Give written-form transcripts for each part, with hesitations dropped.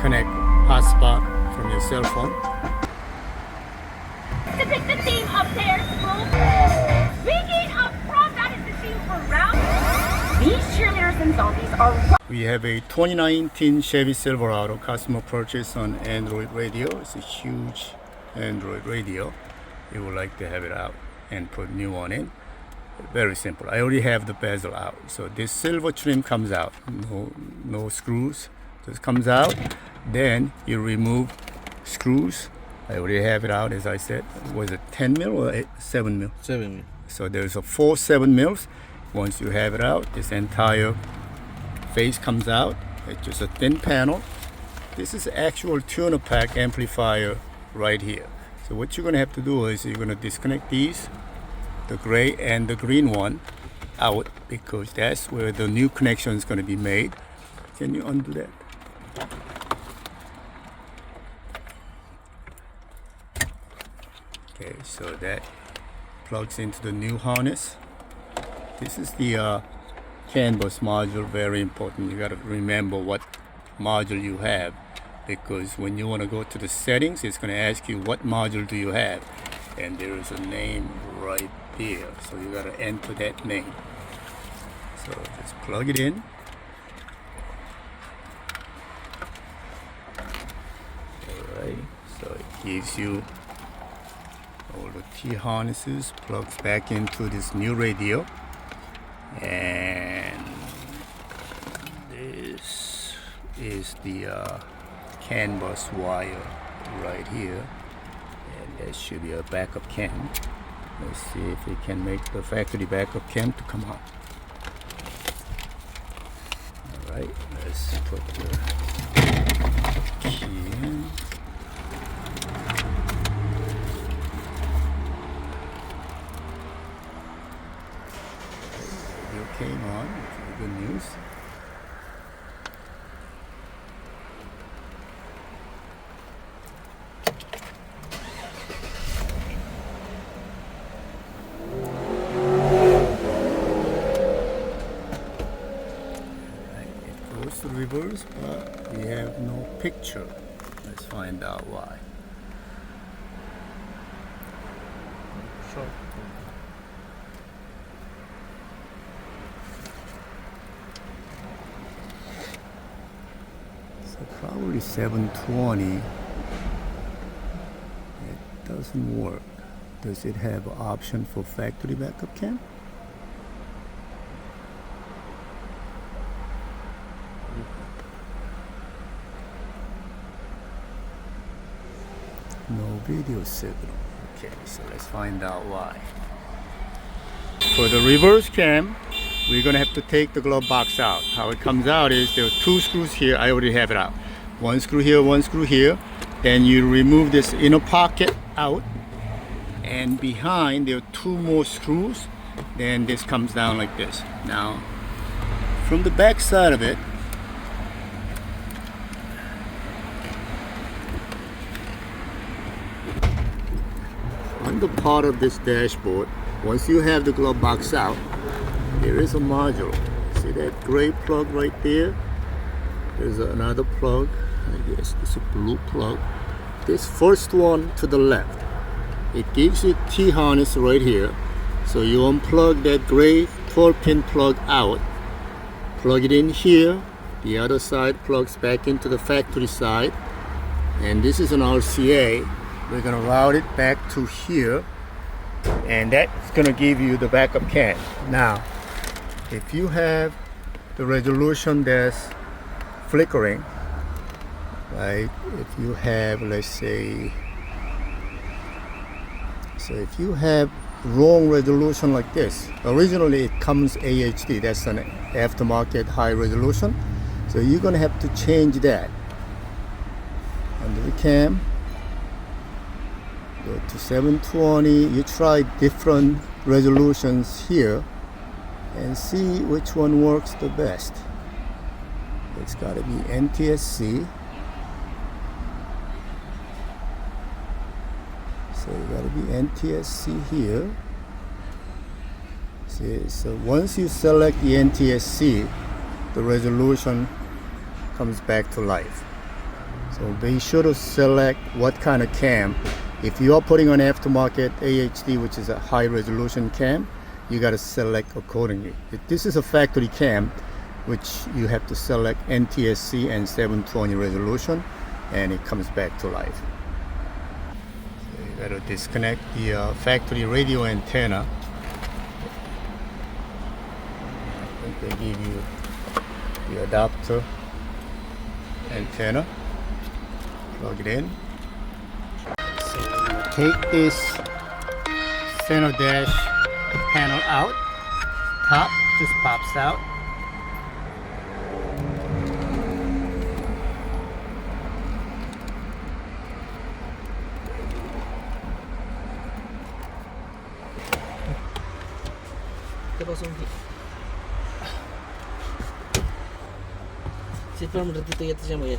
connect hotspot from your cell phone. To pick the theme upstairs, school. Speaking of prom, that is the theme for round. These cheerleaders and zombies are. We have a 2019 Chevy Silverado customer purchase on Android radio. It's a huge Android radio. You would like to have it out and put new one in. Very simple. I already have the bezel out. So this silver trim comes out. No screws. This comes out. Then you remove screws. I already have it out, as I said. Was it 10 mil or 7 mil? 7 mil. So there's a 4 7 mils. Once you have it out, this entire face comes out. It's just a thin panel. This is actual tuner pack amplifier right here. So what you're gonna have to do is you're gonna disconnect these, the gray and the green one, out, because that's where the new connection is gonna be made. Can you undo that? Okay, so that plugs into the new harness. This is the CAN bus module, very important. You gotta remember what module you have, because when you wanna go to the settings, it's gonna ask you what module do you have. And there is a name right there. So you gotta enter that name. So just plug it in. Alright, so it gives you all the T harnesses, plugs back into this new radio. And this is the CAN bus wire right here, and there should be a backup CAN. Let's see if we can make the factory backup CAN to come on. Alright, let's put the key in. Came on, good news. It goes to reverse, but we have no picture. Let's find out why. Sure. So probably 720. It doesn't work. Does it have an option for factory backup CAN? No video signal. Okay, so let's find out why. For the reverse cam, we're gonna have to take the glove box out. How it comes out is there are 2 screws here. I already have it out. 1 screw here, 1 screw here. Then you remove this inner pocket out, and behind there are 2 more screws. Then this comes down like this. Now, from the back side of it, on the part of this dashboard, once you have the glove box out, there is a module. See that gray plug right there? There's another plug. I guess this is a blue plug. This first one to the left, it gives you T harness right here. So you unplug that gray 12-pin plug out, plug it in here. The other side plugs back into the factory side. And this is an RCA. We're gonna route it back to here, and that's gonna give you the backup CAN. Now, if you have the resolution that's flickering, right? If you have, let's say, so if you have wrong resolution like this, originally it comes AHD, that's an aftermarket high resolution. So you're gonna have to change that. Under the cam, go to 720. You try different resolutions here and see which one works the best. It's got to be NTSC. So you got to be NTSC here. See, so once you select the NTSC, the resolution comes back to life. So be sure to select what kind of cam. If you are putting on aftermarket AHD, which is a high resolution cam, you got to select accordingly. If this is a factory cam, which you have to select NTSC and 720 resolution, and it comes back to life. So you got to disconnect the factory radio antenna. I think they give you the adapter antenna. Plug it in. So take this center dash panel out. Top just pops out. Sipram berarti itu ya sama ya.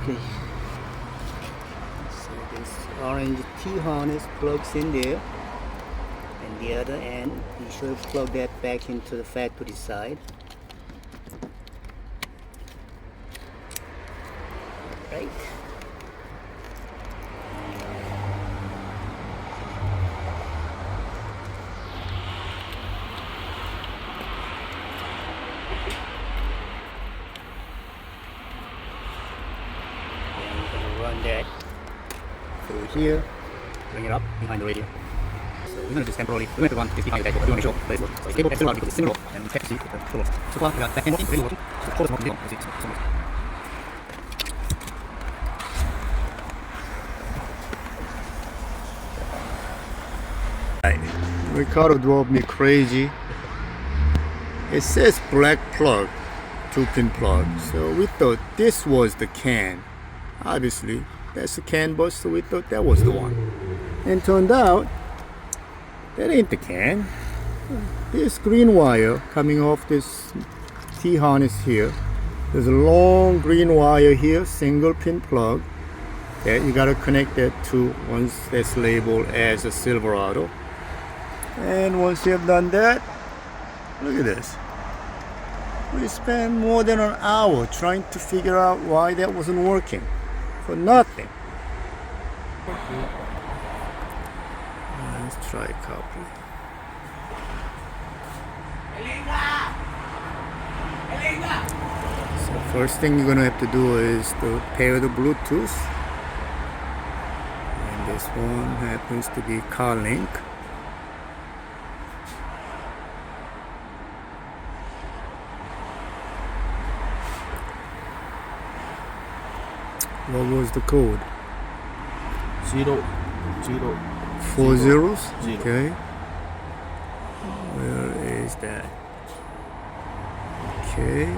Okay. So this orange T-harness plugs in there, and the other end you should plug that back into the factory side. Right. Run that through here, bring it up behind the radio. So we're going to just temporarily, we're going to run this behind the dashboard. We want to show that it's working. So it's able to because it's similar, and we check to see if the controller. So far, we got back end working, radio working. So the controller's not working, it's working. Ricardo drove me crazy. It says black plug, 2-pin plug. So we thought this was the can. Obviously, that's the CAN bus, so we thought that was the one. And turned out, that ain't the CAN. This green wire coming off this T-harness here. There's a long green wire here, single pin plug, that you gotta connect that to once that's labeled as a Silverado. And once you have done that, look at this. We spent more than an hour trying to figure out why that wasn't working. For nothing. Let's try Carplay. So first thing you're gonna have to do is to pair the Bluetooth. And this one happens to be CarLink. What was the code? 0, 4 zeros? Zero. Okay. Where is that? Okay.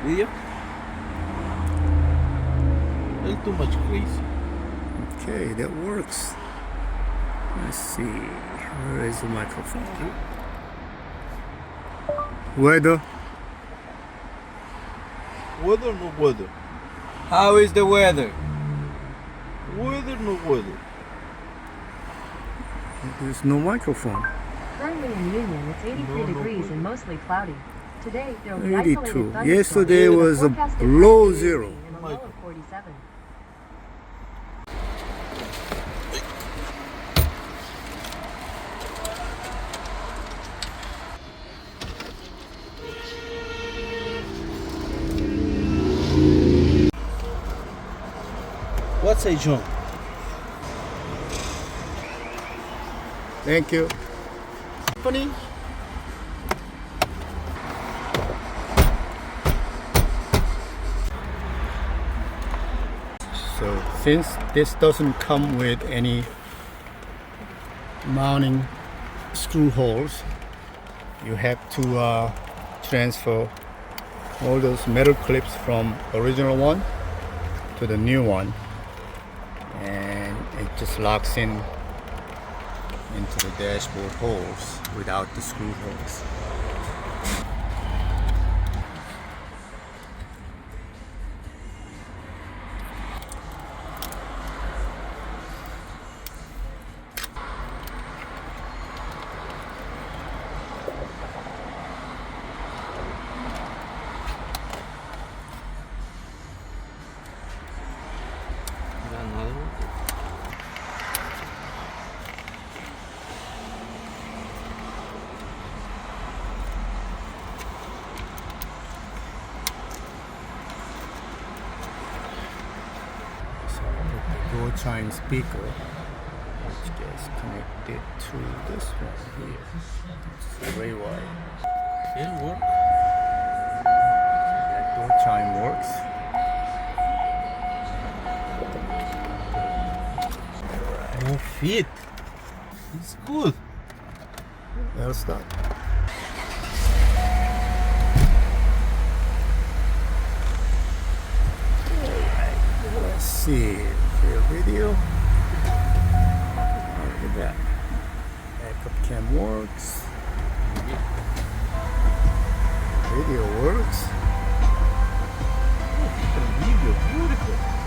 Video? A little too much crazy. Okay, that works. Let's see. Where is the microphone? Weather. Weather, no weather. How is the weather? Weather, no weather. There's no microphone. Currently in Union, it's 83 degrees and mostly cloudy. Today, there will be 82. isolated thunderstorms. Yesterday was a Forecasted below 90 zero. and a low of 47. What's a John? Thank you. Funny. So since this doesn't come with any mounting screw holes, you have to transfer all those metal clips from original one to the new one, and it just locks in into the dashboard holes without the screw holes. Another one. So with the door chime speaker, which gets connected to this one here, it's gray wire. It works. That door chime works. No fit. It's good. That'll start. Let's see. Clear video. Look at that. Backup cam works. Video works. Video, beautiful.